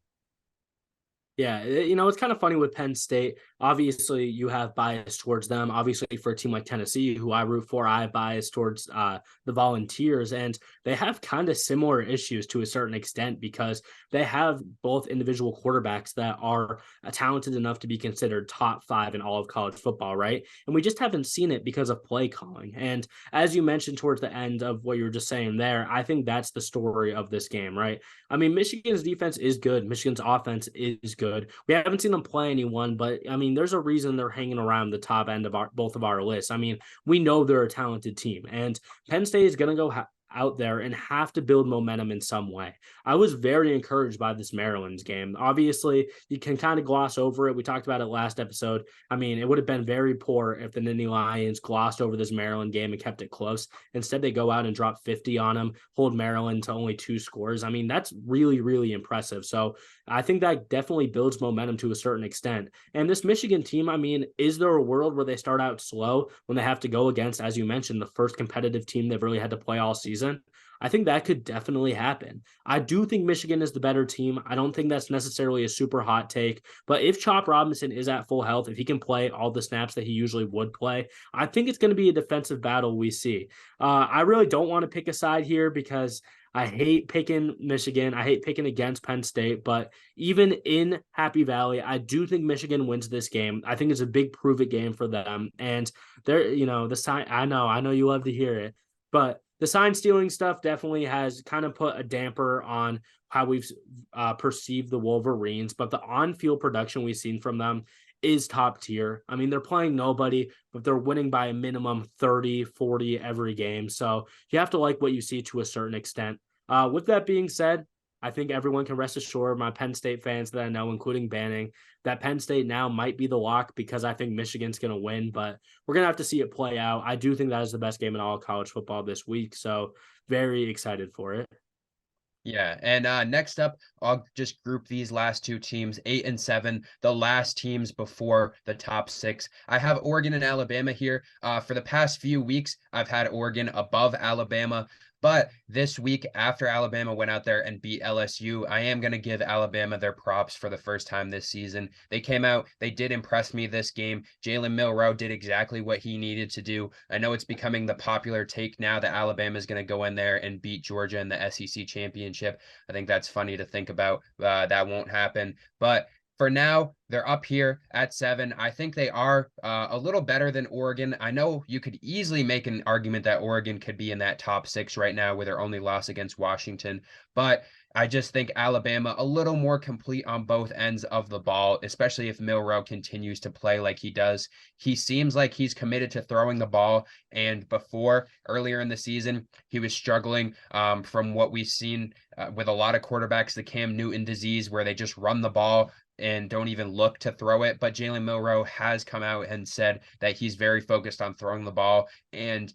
Yeah, it's kind of funny with Penn State. Obviously, you have bias towards them. Obviously, for a team like Tennessee, who I root for, I have bias towards the Volunteers. And they have kind of similar issues to a certain extent because they have both individual quarterbacks that are talented enough to be considered top 5 in all of college football, right? And we just haven't seen it because of play calling. And as you mentioned towards the end of what you were just saying there, I think that's the story of this game, right? I mean, Michigan's defense is good. Michigan's offense is good. We haven't seen them play anyone, but I mean, there's a reason they're hanging around the top end of both of our lists. I mean, we know they're a talented team, and Penn State is going to go out there and have to build momentum in some way. I was very encouraged by this Maryland's game. Obviously, you can kind of gloss over it. We talked about it last episode. I mean, it would have been very poor if the Nittany Lions glossed over this Maryland game and kept it close. Instead, they go out and drop 50 on them, hold Maryland to only 2 scores. I mean, that's really, really impressive. So I think that definitely builds momentum to a certain extent. And this Michigan team, I mean, is there a world where they start out slow when they have to go against, as you mentioned, the first competitive team they've really had to play all season? I think that could definitely happen. I do think Michigan is the better team. I don't think that's necessarily a super hot take, but if Chop Robinson is at full health, if he can play all the snaps that he usually would play, I think it's going to be a defensive battle we see. I really don't want to pick a side here because I hate picking Michigan. I hate picking against Penn State, but even in Happy Valley, I do think Michigan wins this game. I think it's a big prove it game for them. And they're, the sign, I know you love to hear it, but the sign stealing stuff definitely has kind of put a damper on how we've perceived the Wolverines, but the on-field production we've seen from them is top tier. I mean, they're playing nobody, but they're winning by a minimum 30, 40 every game. So you have to like what you see to a certain extent. With that being said, I think everyone can rest assured, my Penn State fans that I know, including Banning, that Penn State now might be the lock because I think Michigan's going to win, but we're going to have to see it play out. I do think that is the best game in all of college football this week. So very excited for it. Yeah, and next up, I'll just group these last 2 teams, 8 and 7, the last teams before the top 6. I have Oregon and Alabama here. For the past few weeks, I've had Oregon above Alabama. But this week, after Alabama went out there and beat LSU, I am going to give Alabama their props for the first time this season. They came out, they did impress me this game. Jalen Milroe did exactly what he needed to do. I know it's becoming the popular take now that Alabama is going to go in there and beat Georgia in the SEC championship. I think that's funny to think about. That won't happen. But for now, they're up here at 7. I think they are a little better than Oregon. I know you could easily make an argument that Oregon could be in that top 6 right now with their only loss against Washington, but I just think Alabama a little more complete on both ends of the ball, especially if Milroe continues to play like he does. He seems like he's committed to throwing the ball, and before, earlier in the season, he was struggling from what we've seen with a lot of quarterbacks, the Cam Newton disease, where they just run the ball and don't even look to throw it. But Jalen Milroe has come out and said that he's very focused on throwing the ball, and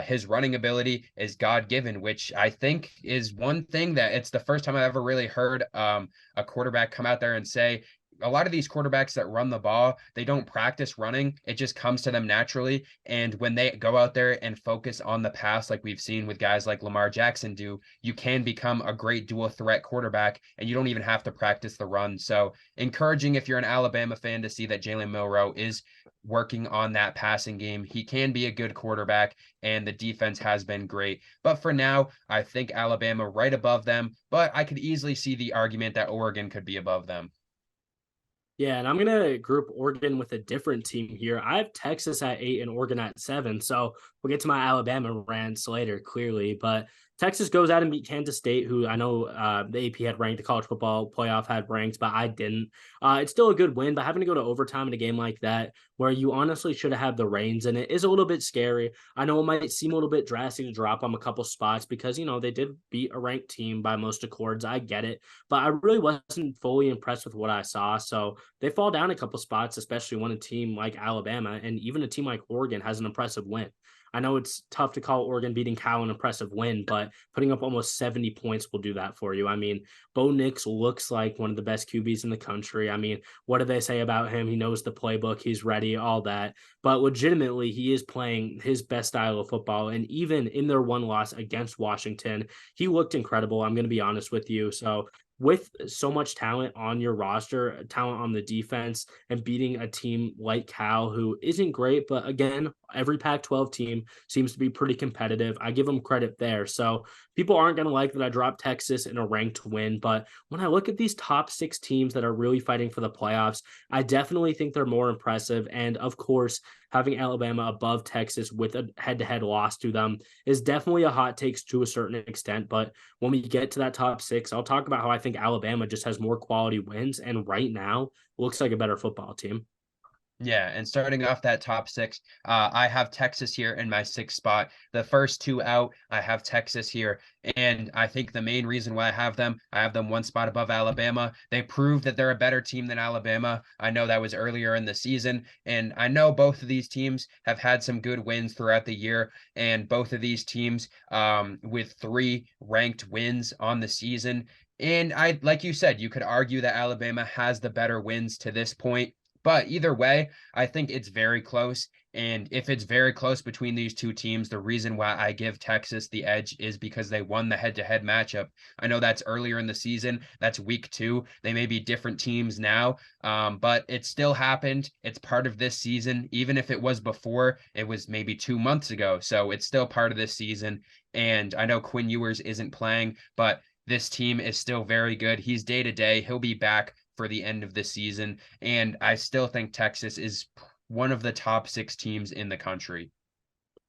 his running ability is God-given, which I think is one thing that it's the first time I've ever really heard a quarterback come out there and say, a lot of these quarterbacks that run the ball, they don't practice running. It just comes to them naturally. And when they go out there and focus on the pass, like we've seen with guys like Lamar Jackson do, you can become a great dual threat quarterback, and you don't even have to practice the run. So encouraging if you're an Alabama fan to see that Jalen Milroe is working on that passing game. He can be a good quarterback, and the defense has been great. But for now, I think Alabama right above them, but I could easily see the argument that Oregon could be above them. Yeah, and I'm going to group Oregon with a different team here. I have Texas at 8 and Oregon at 7. So we'll get to my Alabama rants later, clearly. But Texas goes out and beat Kansas State, who I know the AP had ranked, the college football playoff had ranked, but I didn't. It's still a good win, but having to go to overtime in a game like that, where you honestly should have had the reins in it, is a little bit scary. I know it might seem a little bit drastic to drop them a couple spots because, they did beat a ranked team by most accords. I get it, but I really wasn't fully impressed with what I saw. So they fall down a couple spots, especially when a team like Alabama and even a team like Oregon has an impressive win. I know it's tough to call Oregon beating Cal an impressive win, but putting up almost 70 points will do that for you. I mean, Bo Nix looks like one of the best QBs in the country. I mean, what do they say about him? He knows the playbook. He's ready, all that. But legitimately, he is playing his best style of football. And even in their one loss against Washington, he looked incredible. I'm going to be honest with you. So with so much talent on your roster, talent on the defense, and beating a team like Cal, who isn't great, but again, every Pac-12 team seems to be pretty competitive. I give them credit there. So people aren't going to like that I dropped Texas in a ranked win, but when I look at these top 6 teams that are really fighting for the playoffs, I definitely think they're more impressive. And of course, having Alabama above Texas with a head-to-head loss to them is definitely a hot take to a certain extent. But when we get to that top 6, I'll talk about how I think Alabama just has more quality wins, and right now looks like a better football team. Yeah, and starting off that top six, I have Texas here in my sixth spot. The first two out, I have Texas here. And I think the main reason why I have them one spot above Alabama. They proved that they're a better team than Alabama. I know that was earlier in the season. And I know both of these teams have had some good wins throughout the year. And both of these teams with three ranked wins on the season. And like you said, you could argue that Alabama has the better wins to this point. But either way, I think it's very close. And if it's very close between these two teams, the reason why I give Texas the edge is because they won the head to head matchup. I know that's earlier in the season. That's week two. They may be different teams now, but it still happened. It's part of this season. Even if it was before, it was maybe 2 months ago. So it's still part of this season. And I know Quinn Ewers isn't playing, but this team is still very good. He's day to day. He'll be back for the end of the season. And I still think Texas is one of the top six teams in the country.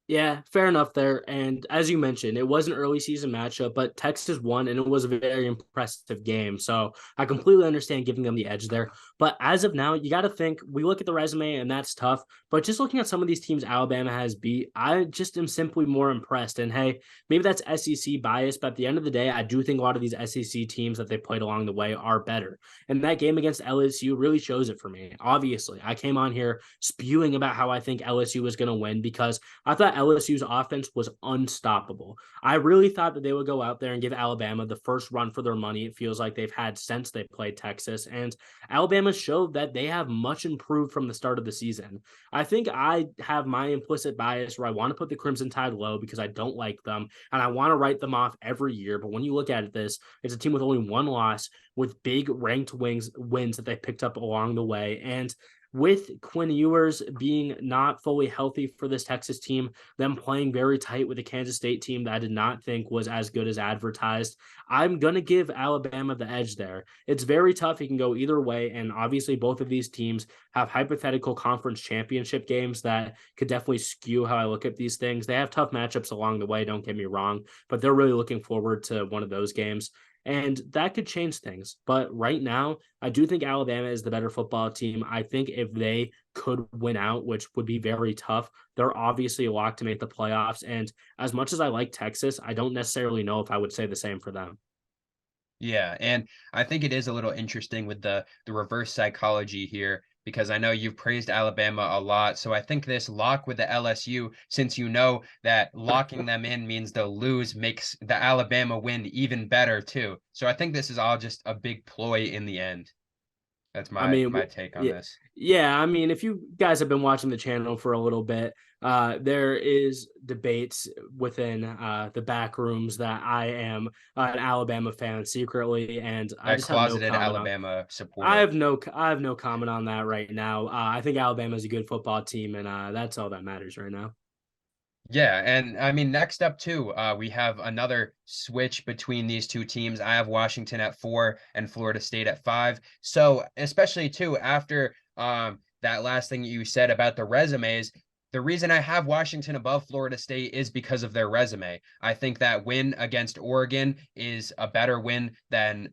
Yeah, fair enough there. And as you mentioned, it was an early season matchup, but Texas won and it was a very impressive game. So I completely understand giving them the edge there. But as of now, you got to think we look at the resume and that's tough. But just looking at some of these teams Alabama has beat, I just am simply more impressed. And hey, maybe that's SEC bias, but at the end of the day, I do think a lot of these SEC teams that they played along the way are better. And that game against LSU really shows it for me. Obviously, I came on here spewing about how I think LSU was going to win because I thought LSU's offense was unstoppable. I really thought that they would go out there and give Alabama the first run for their money. It feels like they've had since they played Texas. And Alabama showed that they have much improved from the start of the season. I think I have my implicit bias where I want to put the Crimson Tide low because I don't like them and I want to write them off every year. But when you look at this, it's a team with only one loss with big ranked wins that they picked up along the way. And with Quinn Ewers being not fully healthy for this Texas team, them playing very tight with a Kansas State team that I did not think was as good as advertised, I'm going to give Alabama the edge there. It's very tough. It can go either way. And obviously, both of these teams have hypothetical conference championship games that could definitely skew how I look at these things. They have tough matchups along the way, don't get me wrong, but they're really looking forward to one of those games. And that could change things. But right now, I do think Alabama is the better football team. I think if they could win out, which would be very tough, they're obviously a lock to make the playoffs. And as much as I like Texas, I don't necessarily know if I would say the same for them. Yeah, and I think it is a little interesting with the reverse psychology here because I know you've praised Alabama a lot. So I think this lock with the LSU, since you know that locking them in means they'll lose, makes the Alabama win even better too. So I think this is all just a big ploy in the end. That's I my mean, take on yeah, this. yeah. I mean, if you guys have been watching the channel for a little bit, there is debates within the back rooms that I am an Alabama fan secretly, and I A just have no closeted comment on. Alabama supporter. I have no comment on that right now. I think Alabama is a good football team, and that's all that matters right now. Yeah, and I mean, next up too, we have another switch between these two teams. I have Washington at 4 and Florida State at 5. So, especially too, after that last thing you said about the resumes, the reason I have Washington above Florida State is because of their resume. I think that win against Oregon is a better win than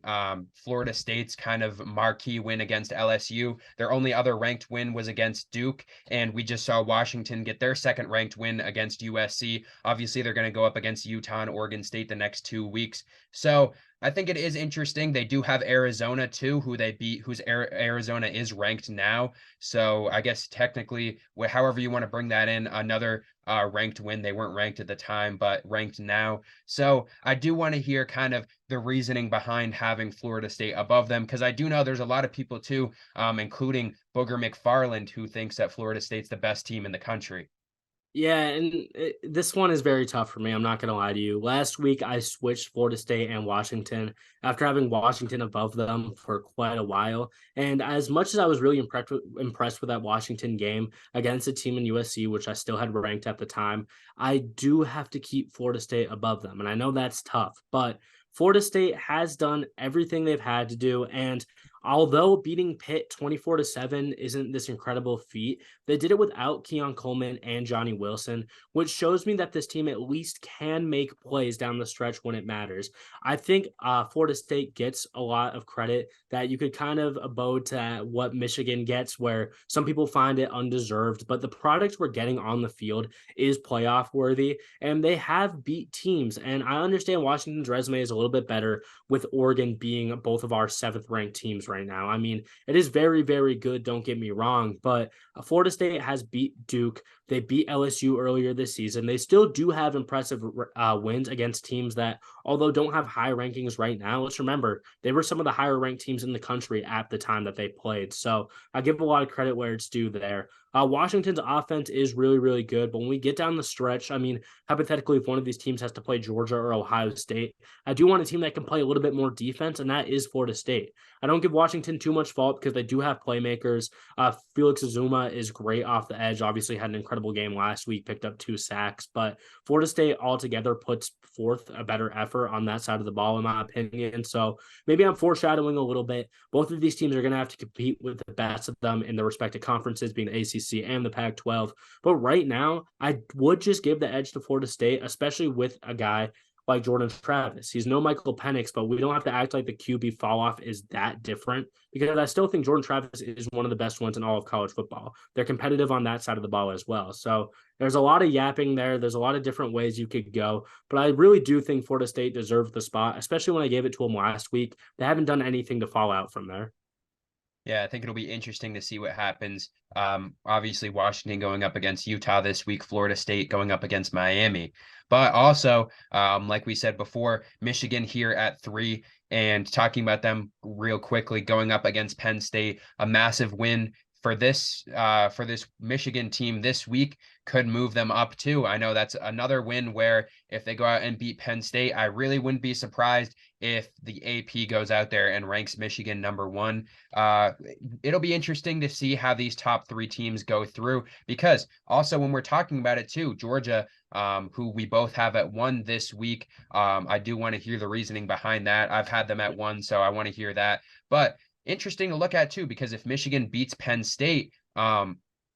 Florida State's kind of marquee win against LSU. Their only other ranked win was against Duke, and we just saw Washington get their second ranked win against USC. Obviously, they're going to go up against Utah and Oregon State the next 2 weeks. So I think it is interesting. They do have Arizona too, who they beat, whose Arizona is ranked now. So I guess technically, however you want to bring that in, another ranked win. They weren't ranked at the time, but ranked now. So I do want to hear kind of the reasoning behind having Florida State above them, because I do know there's a lot of people too, including Booger McFarland, who thinks that Florida State's the best team in the country. Yeah, and this one is very tough for me. I'm not going to lie to you. Last week, I switched Florida State and Washington after having Washington above them for quite a while. And as much as I was really impressed with that Washington game against a team in USC, which I still had ranked at the time, I do have to keep Florida State above them. And I know that's tough, but Florida State has done everything they've had to do. And Although beating Pitt 24-7 isn't this incredible feat, they did it without Keon Coleman and Johnny Wilson, which shows me that this team at least can make plays down the stretch when it matters. I think Florida State gets a lot of credit that you could kind of abode to what Michigan gets, where some people find it undeserved, but the product we're getting on the field is playoff worthy, and they have beat teams. And I understand Washington's resume is a little bit better with Oregon being both of our seventh ranked teams right now. I mean, it is very, very good. Don't get me wrong, but Florida State has beat Duke. They beat LSU earlier this season. They still do have impressive wins against teams that, although don't have high rankings right now, let's remember they were some of the higher ranked teams in the country at the time that they played. So I give a lot of credit where it's due there. Washington's offense is really, really good. But when we get down the stretch, I mean, hypothetically, if one of these teams has to play Georgia or Ohio State, I do want a team that can play a little bit more defense, and that is Florida State. I don't give Washington too much fault because they do have playmakers. Felix Azuma is great off the edge. Obviously, had an incredible game last week, picked up 2 sacks. But Florida State altogether puts forth a better effort on that side of the ball, in my opinion. So maybe I'm foreshadowing a little bit. Both of these teams are going to have to compete with the best of them in their respective conferences, being the ACC and the Pac-12. But right now, I would just give the edge to Florida State, especially with a guy like Jordan Travis. He's no Michael Penix, but we don't have to act like the QB fall off is that different, because I still think Jordan Travis is one of the best ones in all of college football. They're competitive on that side of the ball as well. So there's a lot of yapping there. There's a lot of different ways you could go, but I really do think Florida State deserves the spot, especially when I gave it to them last week. They haven't done anything to fall out from there. Yeah, I think it'll be interesting to see what happens. Obviously, Washington going up against Utah this week, Florida State going up against Miami. But also, like we said before, Michigan here at 3, and talking about them real quickly, going up against Penn State, a massive win for this Michigan team this week could move them up too. I know that's another win where if they go out and beat Penn State, I really wouldn't be surprised if the AP goes out there and ranks Michigan number 1. It'll be interesting to see how these top 3 teams go through, because also when we're talking about it too, Georgia, who we both have at 1 this week, I do want to hear the reasoning behind that. I've had them at 1, so I want to hear that. But interesting to look at too, because if Michigan beats Penn State,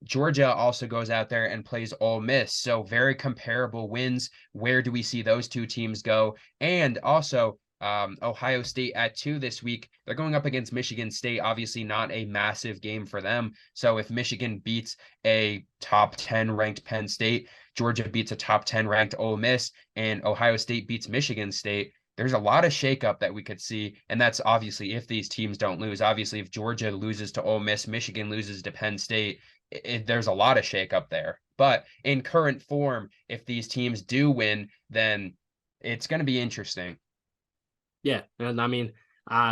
Georgia also goes out there and plays Ole Miss. So very comparable wins. Where do we see those 2 teams go? And also, Ohio State at 2 this week. They're going up against Michigan State. Obviously, not a massive game for them. So if Michigan beats a top 10 ranked Penn State, Georgia beats a top 10 ranked Ole Miss, and Ohio State beats Michigan State, there's a lot of shakeup that we could see. And that's obviously if these teams don't lose. Obviously, if Georgia loses to Ole Miss, Michigan loses to Penn State, there's a lot of shakeup there. But in current form, if these teams do win, then it's going to be interesting. Yeah, and I mean,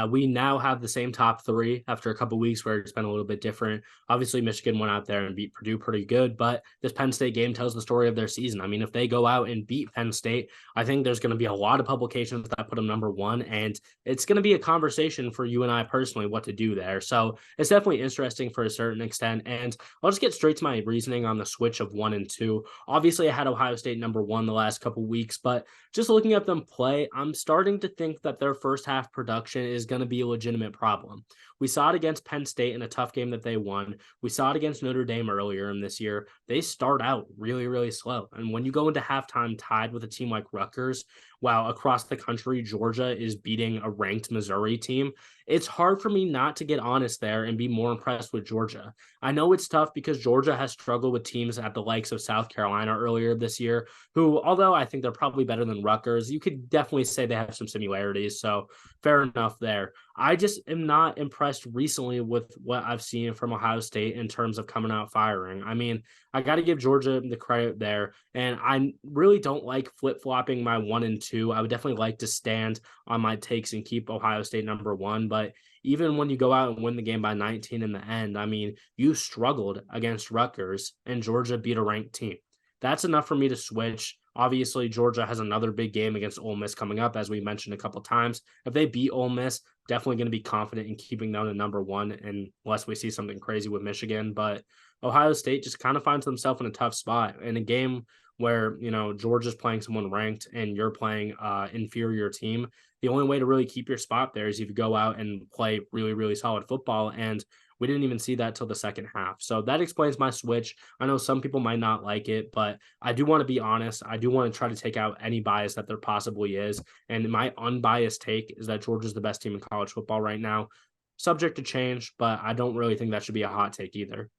we now have the same top 3 after a couple weeks where it's been a little bit different. Obviously, Michigan went out there and beat Purdue pretty good, but this Penn State game tells the story of their season. I mean, if they go out and beat Penn State, I think there's going to be a lot of publications that put them number 1, and it's going to be a conversation for you and I personally what to do there. So it's definitely interesting for a certain extent, and I'll just get straight to my reasoning on the switch of 1 and 2. Obviously, I had Ohio State number 1 the last couple weeks, but just looking at them play, I'm starting to think that their first half production is going to be a legitimate problem. We saw it against Penn State in a tough game that they won. We saw it against Notre Dame earlier in this year. They start out really, really slow. And when you go into halftime tied with a team like Rutgers, while across the country, Georgia is beating a ranked Missouri team, it's hard for me not to get honest there and be more impressed with Georgia. I know it's tough because Georgia has struggled with teams at the likes of South Carolina earlier this year, who, although I think they're probably better than Rutgers, you could definitely say they have some similarities. So fair enough there. I just am not impressed recently with what I've seen from Ohio State in terms of coming out firing. I mean, I got to give Georgia the credit there. And I really don't like flip-flopping my 1 and 2. I would definitely like to stand on my takes and keep Ohio State number 1. But even when you go out and win the game by 19 in the end, I mean, you struggled against Rutgers and Georgia beat a ranked team. That's enough for me to switch. Obviously, Georgia has another big game against Ole Miss coming up, as we mentioned a couple times. If they beat Ole Miss, definitely going to be confident in keeping them at number 1, unless we see something crazy with Michigan. But Ohio State just kind of finds themselves in a tough spot in a game where, Georgia's playing someone ranked and you're playing inferior team. The only way to really keep your spot there is if you go out and play really, really solid football. And we didn't even see that till the second half. So that explains my switch. I know some people might not like it, but I do want to be honest. I do want to try to take out any bias that there possibly is. And my unbiased take is that Georgia's the best team in college football right now. Subject to change, but I don't really think that should be a hot take either.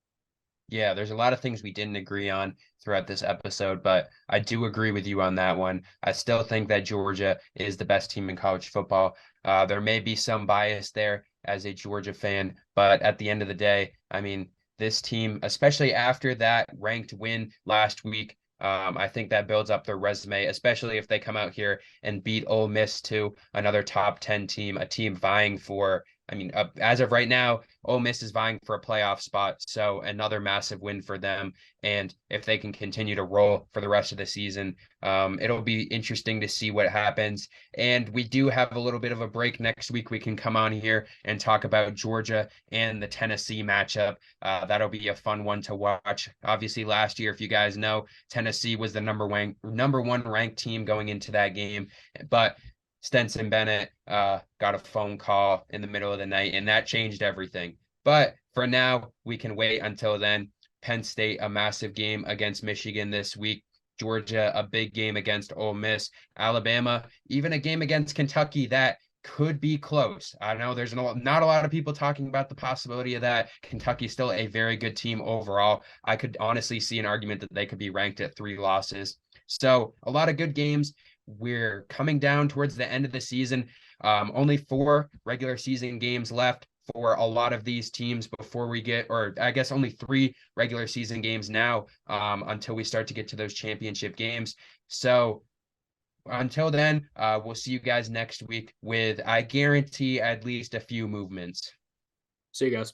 Yeah, there's a lot of things we didn't agree on throughout this episode, but I do agree with you on that one. I still think that Georgia is the best team in college football. There may be some bias there as a Georgia fan, but at the end of the day, I mean, this team, especially after that ranked win last week, I think that builds up their resume, especially if they come out here and beat Ole Miss to another top 10 team, a team vying for, I mean, as of right now, Ole Miss is vying for a playoff spot, so another massive win for them. And if they can continue to roll for the rest of the season, it'll be interesting to see what happens. And we do have a little bit of a break next week. We can come on here and talk about Georgia and the Tennessee matchup. That'll be a fun one to watch. Obviously, last year, if you guys know, Tennessee was the number one ranked team going into that game, but Stenson Bennett got a phone call in the middle of the night, and that changed everything. But for now, we can wait until then. Penn State, a massive game against Michigan this week. Georgia, a big game against Ole Miss. Alabama, even a game against Kentucky that could be close. I know there's not a lot of people talking about the possibility of that. Kentucky's still a very good team overall. I could honestly see an argument that they could be ranked at 3 losses. So a lot of good games. We're coming down towards the end of the season. Only 4 regular season games left for a lot of these teams before we get, or I guess only 3 regular season games now until we start to get to those championship games. So until then, we'll see you guys next week with, I guarantee, at least a few movements. See you guys.